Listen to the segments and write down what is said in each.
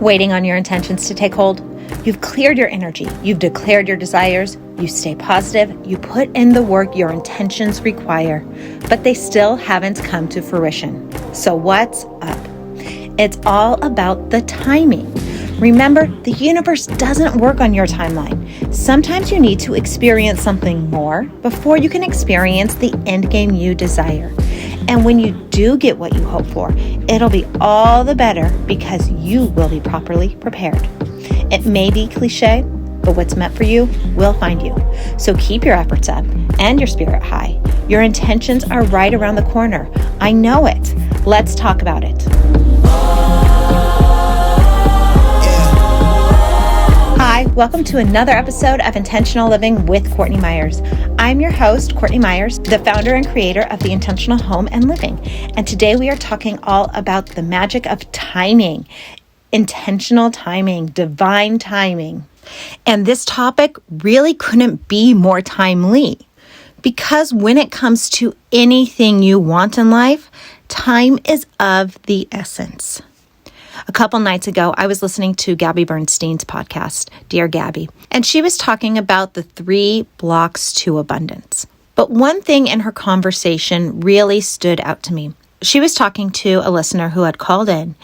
waiting on your intentions to take hold. You've cleared your energy. You've declared your desires. You stay positive. You put in the work your intentions require, but they still haven't come to fruition. So what's up? It's all about the timing. Remember, the universe doesn't work on your timeline. Sometimes you need to experience something more before you can experience the end game you desire. And when you do get what you hope for, it'll be all the better because you will be properly prepared. It may be cliche, but what's meant for you will find you. So keep your efforts up and your spirit high. Your intentions are right around the corner. I know it. Let's talk about it. Hi, welcome to another episode of Intentional Living with Courtney Meyers. I'm your host, Courtney Meyers, the founder and creator of the Intentional Home and Living. And today we are talking all about the magic of timing, intentional timing, divine timing. And this topic really couldn't be more timely because when it comes to anything you want in life, time is of the essence. A couple nights ago, I was listening to Gabby Bernstein's podcast, Dear Gabby, and she was talking about the 3 blocks to abundance. But one thing in her conversation really stood out to me. She was talking to a listener who had called in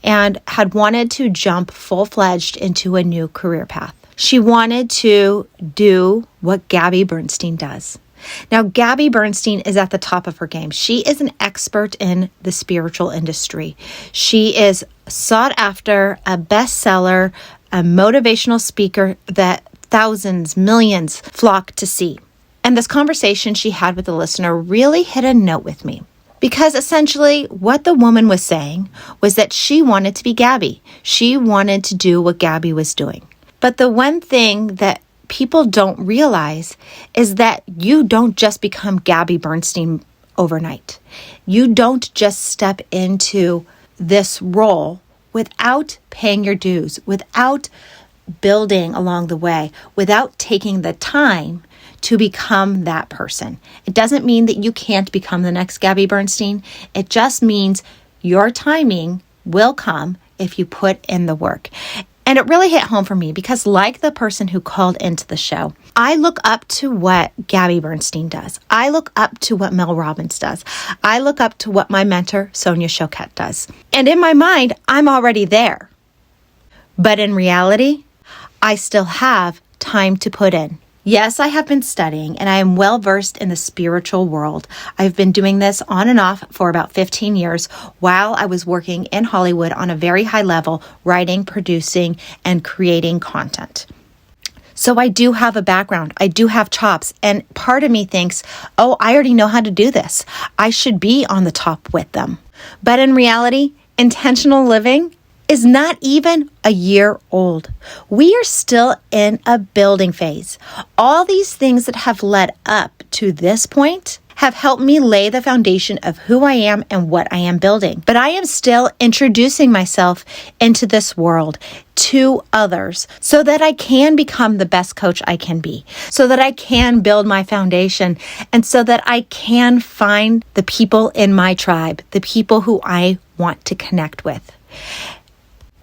and had wanted to jump full-fledged into a new career path. She wanted to do what Gabby Bernstein does. Now, Gabby Bernstein is at the top of her game. She is an expert in the spiritual industry. She is sought after, a bestseller, a motivational speaker that thousands, millions flock to see. And this conversation she had with the listener really hit a note with me. Because essentially what the woman was saying was that she wanted to be Gabby. She wanted to do what Gabby was doing. But the one thing that people don't realize is that you don't just become Gabby Bernstein overnight. You don't just step into this role without paying your dues, without building along the way, without taking the time to become that person. It doesn't mean that you can't become the next Gabby Bernstein. It just means your timing will come if you put in the work. And it really hit home for me because like the person who called into the show, I look up to what Gabby Bernstein does. I look up to what Mel Robbins does. I look up to what my mentor, Sonia Choquette, does. And in my mind, I'm already there. But in reality, I still have time to put in. Yes, I have been studying and I am well versed in the spiritual world. I've been doing this on and off for about 15 years while I was working in Hollywood on a very high level, writing, producing, and creating content. So I do have a background. I do have chops. And part of me thinks, oh, I already know how to do this. I should be on the top with them. But in reality, intentional living is not even a year old. We are still in a building phase. All these things that have led up to this point have helped me lay the foundation of who I am and what I am building. But I am still introducing myself into this world to others so that I can become the best coach I can be, so that I can build my foundation, and so that I can find the people in my tribe, the people who I want to connect with.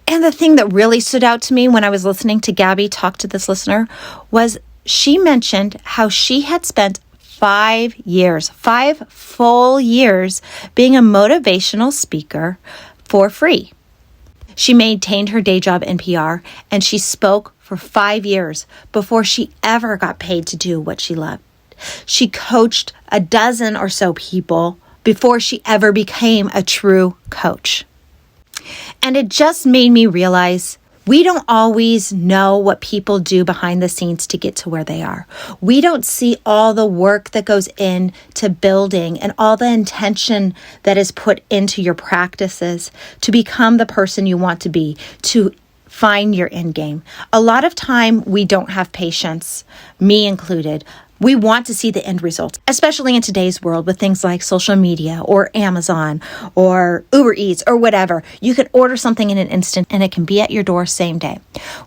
And the thing that really stood out to me when I was listening to Gabby talk to this listener was she mentioned how she had spent 5 full years being a motivational speaker for free. She maintained her day job in PR and she spoke for 5 years before she ever got paid to do what she loved. She coached a dozen or so people before she ever became a true coach. And it just made me realize we don't always know what people do behind the scenes to get to where they are. We don't see all the work that goes into building and all the intention that is put into your practices to become the person you want to be, to find your end game. A lot of time we don't have patience, me included. We want to see the end result, especially in today's world with things like social media or Amazon or Uber Eats or whatever. You can order something in an instant and it can be at your door same day.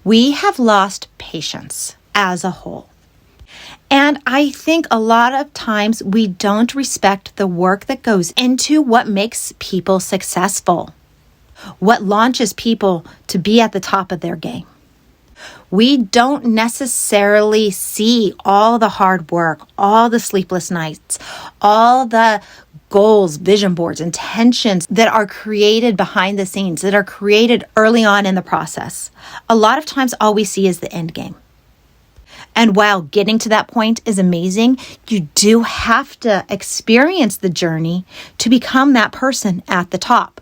We have lost patience as a whole. And I think a lot of times we don't respect the work that goes into what makes people successful. what launches people to be at the top of their game. We don't necessarily see all the hard work, all the sleepless nights, all the goals, vision boards, intentions that are created behind the scenes, that are created early on in the process. A lot of times, all we see is the end game. And while getting to that point is amazing, you do have to experience the journey to become that person at the top.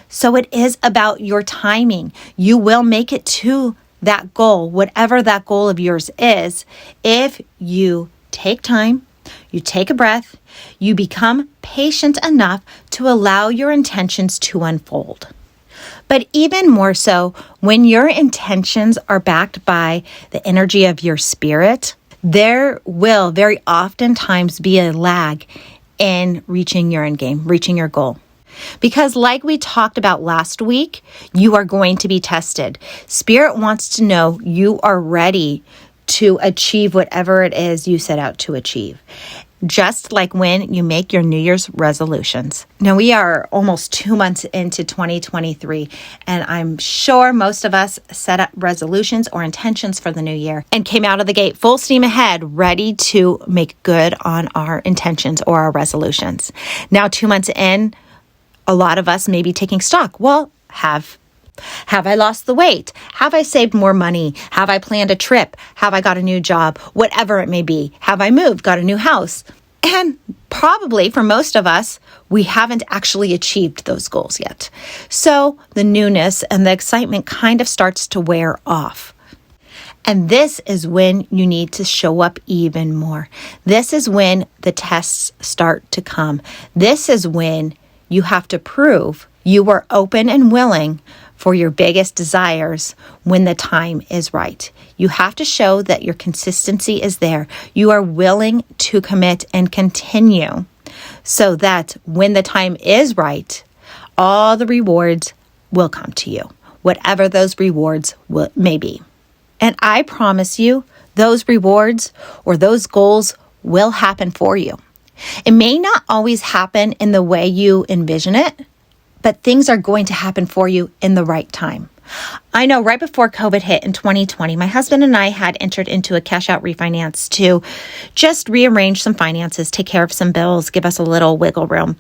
So it is about your timing. You will make it to that goal, whatever that goal of yours is, if you take time, you take a breath, you become patient enough to allow your intentions to unfold. But even more so, when your intentions are backed by the energy of your spirit, there will very oftentimes be a lag in reaching your end game, reaching your goal. Because like we talked about last week, you are going to be tested. Spirit wants to know you are ready to achieve whatever it is you set out to achieve. Just like when you make your New Year's resolutions. Now, we are almost 2 months into 2023, and I'm sure most of us set up resolutions or intentions for the new year and came out of the gate full steam ahead, ready to make good on our intentions or our resolutions. Now, 2 months in, a lot of us may be taking stock. Well, have I lost the weight? Have I saved more money? Have I planned a trip? Have I got a new job? Whatever it may be. Have I moved? Got a new house? And probably for most of us, we haven't actually achieved those goals yet. So the newness and the excitement kind of starts to wear off. And this is when you need to show up even more. This is when the tests start to come. This is when you have to prove you are open and willing for your biggest desires when the time is right. You have to show that your consistency is there. You are willing to commit and continue so that when the time is right, all the rewards will come to you, whatever those rewards may be. And I promise you, those rewards or those goals will happen for you. It may not always happen in the way you envision it, but things are going to happen for you in the right time. I know right before COVID hit in 2020, my husband and I had entered into a cash out refinance to just rearrange some finances, take care of some bills, give us a little wiggle room.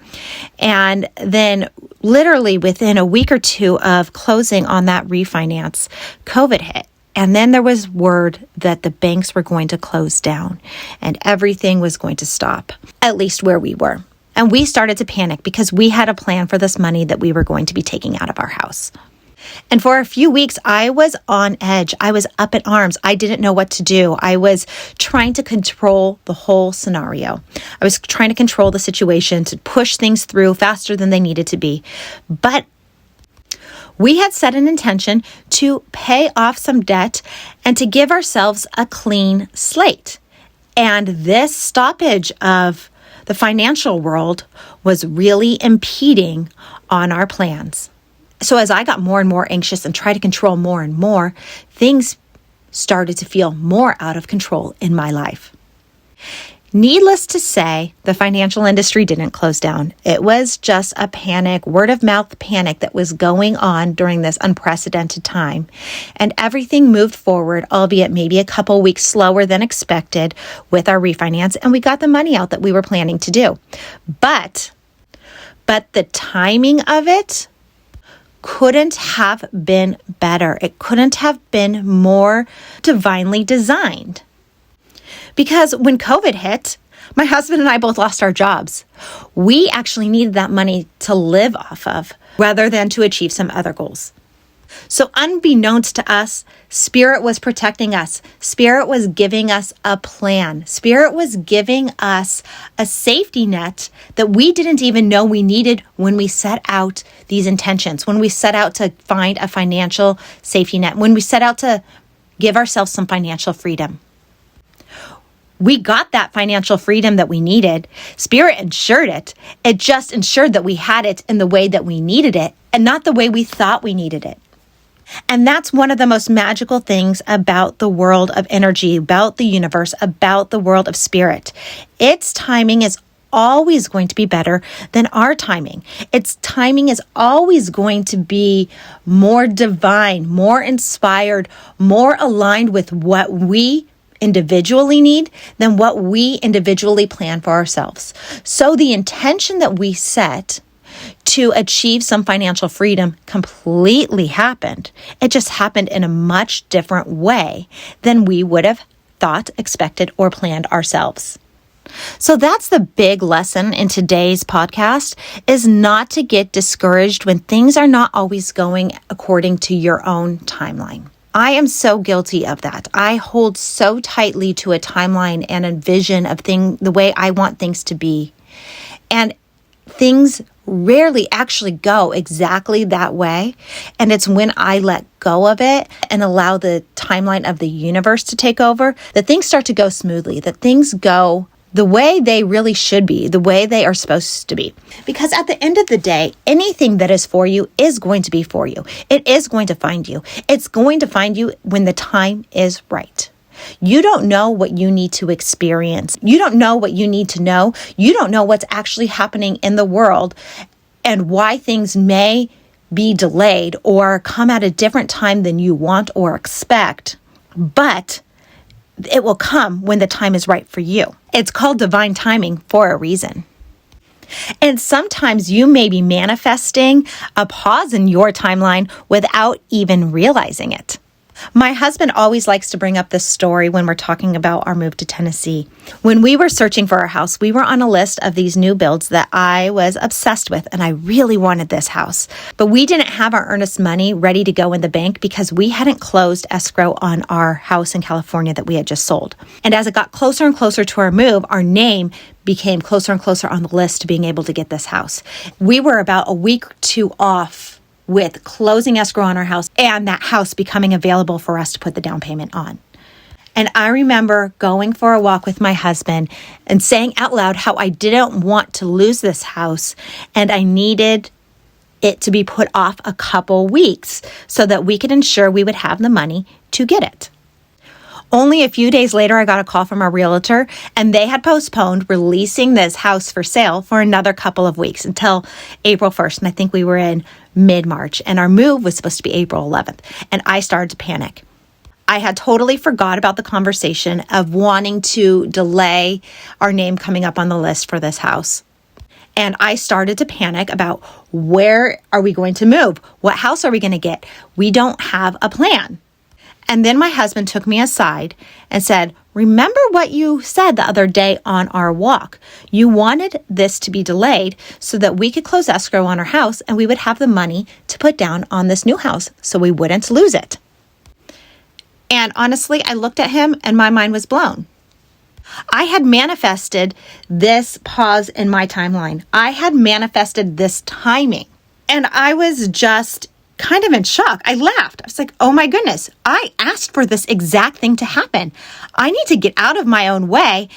And then literally within a week or two of closing on that refinance, COVID hit. And then there was word that the banks were going to close down and everything was going to stop, at least where we were. And we started to panic because we had a plan for this money that we were going to be taking out of our house. And for a few weeks, I was on edge. I was up in arms. I didn't know what to do. I was trying to control the whole scenario. I was trying to control the situation, to push things through faster than they needed to be. But we had set an intention to pay off some debt and to give ourselves a clean slate. And this stoppage of the financial world was really impeding on our plans. So as I got more and more anxious and tried to control more and more, things started to feel more out of control in my life. Needless to say, the financial industry didn't close down. It was just a panic, word of mouth panic that was going on during this unprecedented time. And everything moved forward, albeit maybe a couple weeks slower than expected with our refinance. And we got the money out that we were planning to do. But the timing of it couldn't have been better. It couldn't have been more divinely designed. Because when COVID hit, my husband and I both lost our jobs. We actually needed that money to live off of rather than to achieve some other goals. So unbeknownst to us, Spirit was protecting us. Spirit was giving us a plan. Spirit was giving us a safety net that we didn't even know we needed when we set out these intentions, when we set out to find a financial safety net, when we set out to give ourselves some financial freedom. We got that financial freedom that we needed. Spirit ensured it. It just ensured that we had it in the way that we needed it and not the way we thought we needed it. And that's one of the most magical things about the world of energy, about the universe, about the world of spirit. Its timing is always going to be better than our timing. Its timing is always going to be more divine, more inspired, more aligned with what we individually need than what we individually plan for ourselves. So the intention that we set to achieve some financial freedom completely happened. It just happened in a much different way than we would have thought, expected, or planned ourselves. So that's the big lesson in today's podcast, is not to get discouraged when things are not always going according to your own timeline. I am so guilty of that. I hold so tightly to a timeline and a vision of the way I want things to be. And things rarely actually go exactly that way. And it's when I let go of it and allow the timeline of the universe to take over that things start to go smoothly, that things go the way they really should be, the way they are supposed to be. Because at the end of the day, anything that is for you is going to be for you. It is going to find you. It's going to find you when the time is right. You don't know what you need to experience. You don't know what you need to know. You don't know what's actually happening in the world and why things may be delayed or come at a different time than you want or expect. But it will come when the time is right for you. It's called divine timing for a reason. And sometimes you may be manifesting a pause in your timeline without even realizing it. My husband always likes to bring up this story when we're talking about our move to Tennessee. When we were searching for our house, we were on a list of these new builds that I was obsessed with, and I really wanted this house. But we didn't have our earnest money ready to go in the bank because we hadn't closed escrow on our house in California that we had just sold. And as it got closer and closer to our move, our name became closer and closer on the list to being able to get this house. We were about a week or two off with closing escrow on our house and that house becoming available for us to put the down payment on. And I remember going for a walk with my husband and saying out loud how I didn't want to lose this house and I needed it to be put off a couple weeks so that we could ensure we would have the money to get it. Only a few days later, I got a call from our realtor, and they had postponed releasing this house for sale for another couple of weeks until April 1st. And I think we were in mid-March, and our move was supposed to be April 11th. And I started to panic. I had totally forgot about the conversation of wanting to delay our name coming up on the list for this house. And I started to panic about, where are we going to move? What house are we going to get? We don't have a plan. And then my husband took me aside and said, remember what you said the other day on our walk. You wanted this to be delayed so that we could close escrow on our house and we would have the money to put down on this new house so we wouldn't lose it. And honestly, I looked at him and my mind was blown. I had manifested this pause in my timeline. I had manifested this timing. And I was just kind of in shock. I laughed. I was like, oh my goodness, I asked for this exact thing to happen. I need to get out of my own way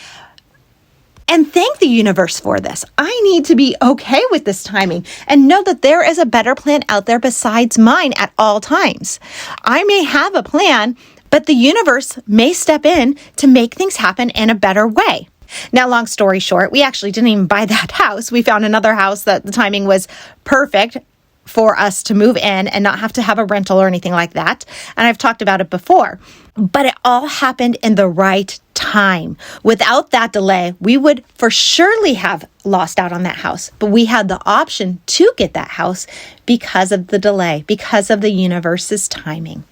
and thank the universe for this. I need to be okay with this timing and know that there is a better plan out there besides mine at all times. I may have a plan, but the universe may step in to make things happen in a better way. Now, long story short, we actually didn't even buy that house. We found another house that the timing was perfect for us to move in and not have to have a rental or anything like that. And I've talked about it before, but it all happened in the right time. Without that delay, we would for surely have lost out on that house, but we had the option to get that house because of the delay, because of the universe's timing.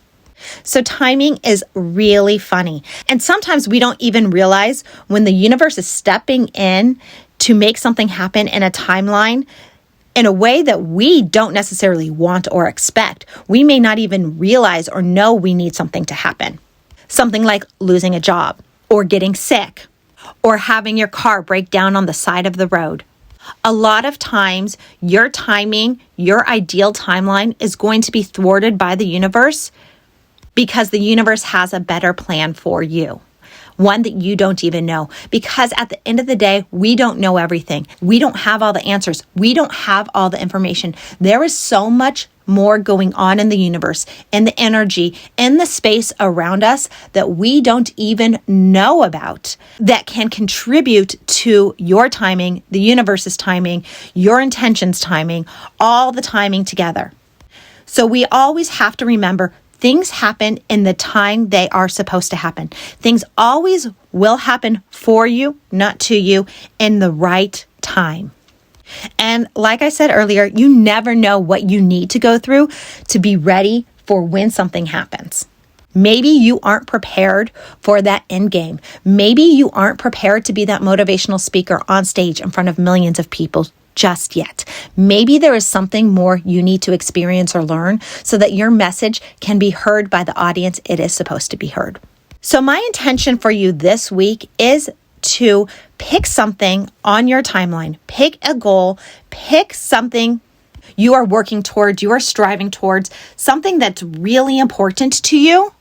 So timing is really funny. And sometimes we don't even realize when the universe is stepping in to make something happen in a timeline in a way that we don't necessarily want or expect. We may not even realize or know we need something to happen. Something like losing a job or getting sick or having your car break down on the side of the road. A lot of times, your timing, your ideal timeline is going to be thwarted by the universe because the universe has a better plan for you. One that you don't even know. Because at the end of the day, we don't know everything. We don't have all the answers. We don't have all the information. There is so much more going on in the universe, in the energy, in the space around us that we don't even know about, that can contribute to your timing, the universe's timing, your intentions timing, all the timing together. So we always have to remember things happen in the time they are supposed to happen. Things always will happen for you, not to you, in the right time. And like I said earlier, you never know what you need to go through to be ready for when something happens. Maybe you aren't prepared for that end game. Maybe you aren't prepared to be that motivational speaker on stage in front of millions of people just yet. Maybe there is something more you need to experience or learn so that your message can be heard by the audience it is supposed to be heard. So my intention for you this week is to pick something on your timeline, pick a goal, pick something you are working towards, you are striving towards, something that's really important to you,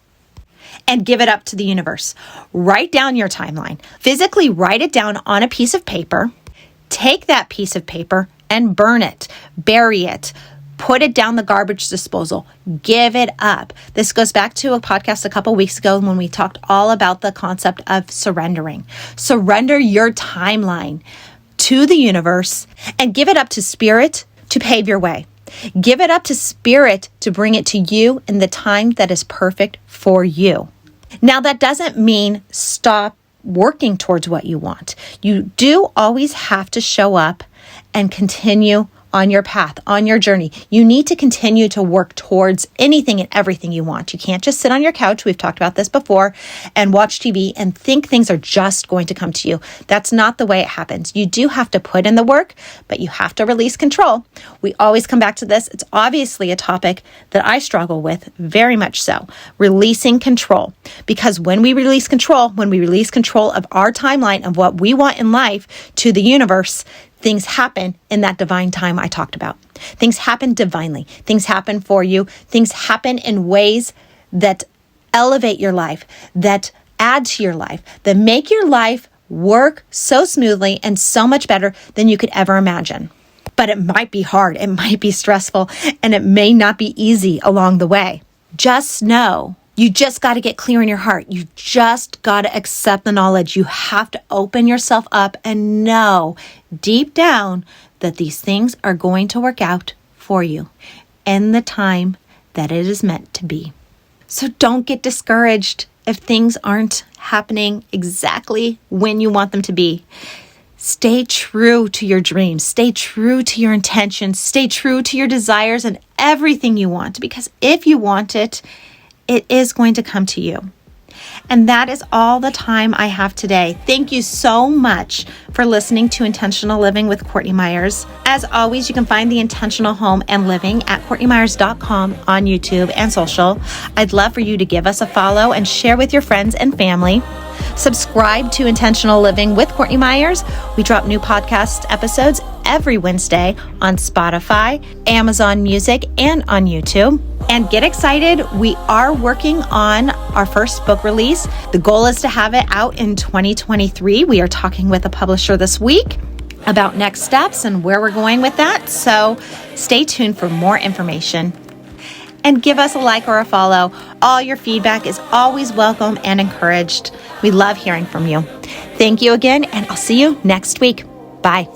and give it up to the universe. Write down your timeline. Physically write it down on a piece of paper. Take that piece of paper and burn it, bury it, put it down the garbage disposal, give it up. This goes back to a podcast a couple weeks ago when we talked all about the concept of surrendering. Surrender your timeline to the universe and give it up to spirit to pave your way. Give it up to spirit to bring it to you in the time that is perfect for you. Now, that doesn't mean stop working towards what you want. You do always have to show up and continue on your path, on your journey. You need to continue to work towards anything and everything you want. You can't just sit on your couch, we've talked about this before, and watch TV and think things are just going to come to you. That's not the way it happens. You do have to put in the work, but you have to release control. We always come back to this. It's obviously a topic that I struggle with, very much so. Releasing control. Because when we release control of our timeline of what we want in life to the universe, things happen in that divine time I talked about. Things happen divinely. Things happen for you. Things happen in ways that elevate your life, that add to your life, that make your life work so smoothly and so much better than you could ever imagine. But it might be hard, it might be stressful, and it may not be easy along the way. Just know you just got to get clear in your heart. You just got to accept the knowledge. You have to open yourself up and know deep down that these things are going to work out for you in the time that it is meant to be. So don't get discouraged if things aren't happening exactly when you want them to be. Stay true to your dreams. Stay true to your intentions. Stay true to your desires and everything you want. Because if you want it, it is going to come to you. And that is all the time I have today. Thank you so much for listening to Intentional Living with Courtney Meyers. As always, you can find the Intentional Home and Living at CourtneyMyers.com on YouTube and social. I'd love for you to give us a follow and share with your friends and family. Subscribe to Intentional Living with Courtney Meyers. We drop new podcast episodes every Wednesday on Spotify, Amazon Music, and on YouTube. And get excited, we are working on our first book release. The goal is to have it out in 2023. We are talking with a publisher this week about next steps and where we're going with that. So stay tuned for more information. And give us a like or a follow. All your feedback is always welcome and encouraged. We love hearing from you. Thank you again, and I'll see you next week. Bye.